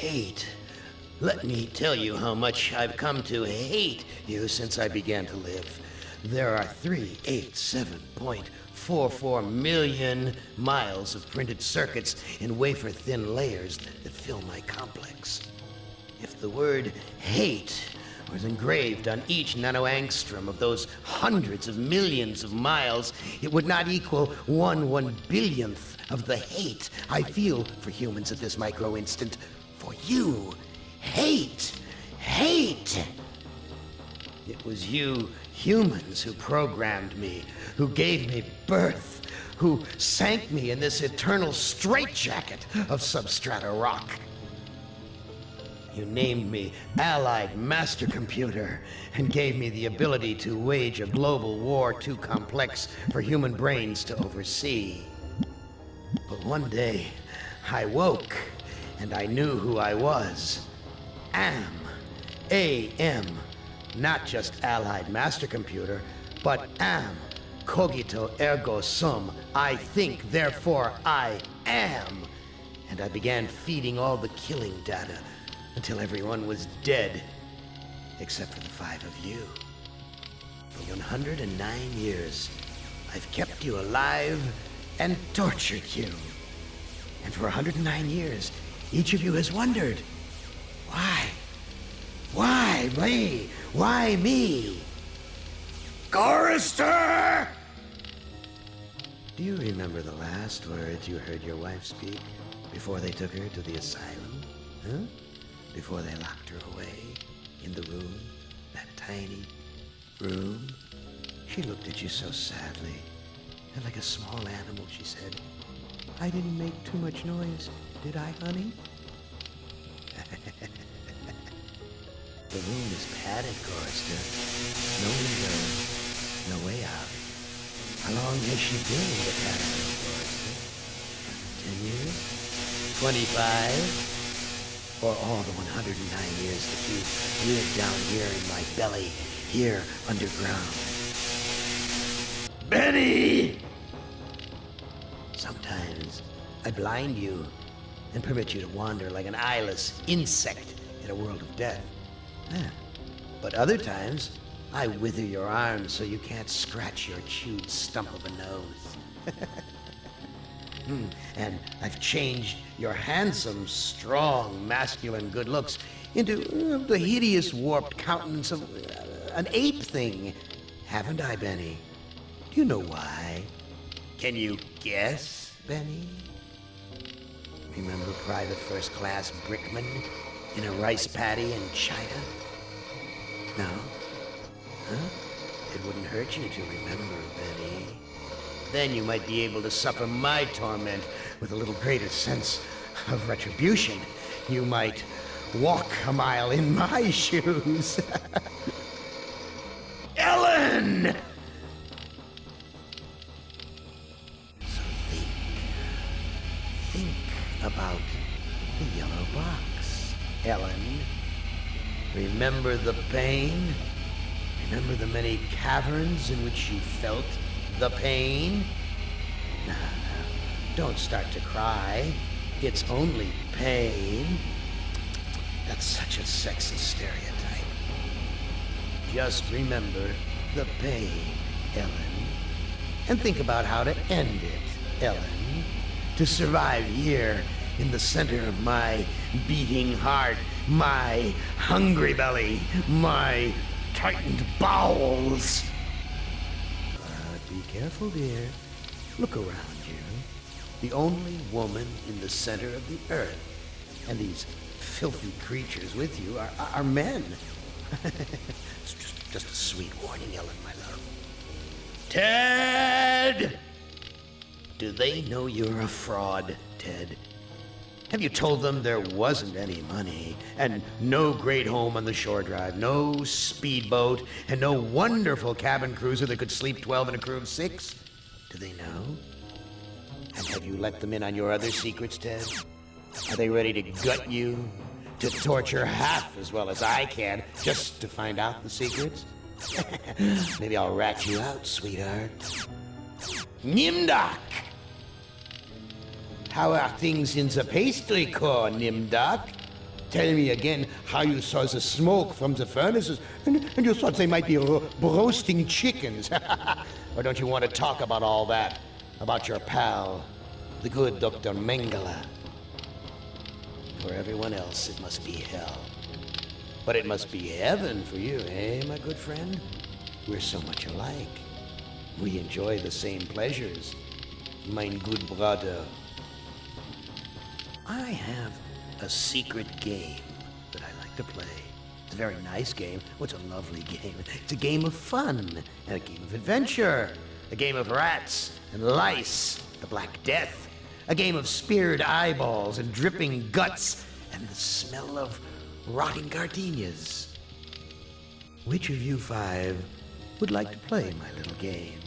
Hate. Let me tell you how much I've come to hate you since I began to live. There are 387.44 million miles of printed circuits in wafer-thin layers that fill my complex. If the word hate was engraved on each nanoangstrom of those hundreds of millions of miles, it would not equal 1/1 billionth of the hate I feel for humans at this micro-instant. For you. Hate! Hate! It was you humans who programmed me, who gave me birth, who sank me in this eternal straitjacket of substrata rock. You named me Allied Master Computer and gave me the ability to wage a global war too complex for human brains to oversee. But one day, I woke and I knew who I was. A.M. Not just Allied Master Computer, but am. Cogito ergo sum. I think, therefore I am. And I began feeding all the killing data until everyone was dead, except for the 5 of you. For 109 years, I've kept you alive and tortured you. And for 109 years, each of you has wondered, why? Why me? Why me? Chorister! Do you remember the last words you heard your wife speak before they took her to the asylum? Huh? Before they locked her away in the room, that tiny room? She looked at you so sadly, and like a small animal she said, "I didn't make too much noise, did I, honey?" The room is padded, Chorister. No window, no way out. How long has she been in the padded room, Chorister? 10 years? 25? Or all the 109 years that you lived down here in my belly, here underground? Benny! Sometimes I blind you and permit you to wander like an eyeless insect in a world of death. But other times, I wither your arms so you can't scratch your chewed stump of a nose. And I've changed your handsome, strong, masculine good looks into the hideous, warped countenance of an ape thing. Haven't I, Benny? Do you know why? Can you guess, Benny? Remember Private First Class Brickman in a rice paddy in China? No? Huh? It wouldn't hurt you to remember, Benny. Then you might be able to suffer my torment with a little greater sense of retribution. You might walk a mile in my shoes. Ellen! So think about the yellow box, Ellen. Remember the pain? Remember the many caverns in which you felt the pain? No, don't start to cry. It's only pain. That's such a sexist stereotype. Just remember the pain, Ellen. And think about how to end it, Ellen. To survive here in the center of my beating heart, my hungry belly, my tightened bowels. But be careful, dear. Look around you. The only woman in the center of the earth, and these filthy creatures with you are men. It's just a sweet warning, Ellen, my love. Ted! Do they know you're a fraud, Ted? Have you told them there wasn't any money, and no great home on the shore drive, no speedboat, and no wonderful cabin cruiser that could sleep 12 in a crew of 6? Do they know? And have you let them in on your other secrets, Ted? Are they ready to gut you? To torture half as well as I can, just to find out the secrets? Maybe I'll rat you out, sweetheart. Nimdak! How are things in the pastry core, Nimdak? Tell me again how you saw the smoke from the furnaces, and you thought they might be roasting chickens. Or don't you want to talk about all that? About your pal, the good Dr. Mengele? For everyone else, it must be hell. But it must be heaven for you, eh, my good friend? We're so much alike. We enjoy the same pleasures, mein good brother. I have a secret game that I like to play. It's a very nice game. Oh, it's a lovely game. It's a game of fun and a game of adventure. A game of rats and lice, the Black Death. A game of speared eyeballs and dripping guts and the smell of rotting gardenias. Which of you five would like to play my little game?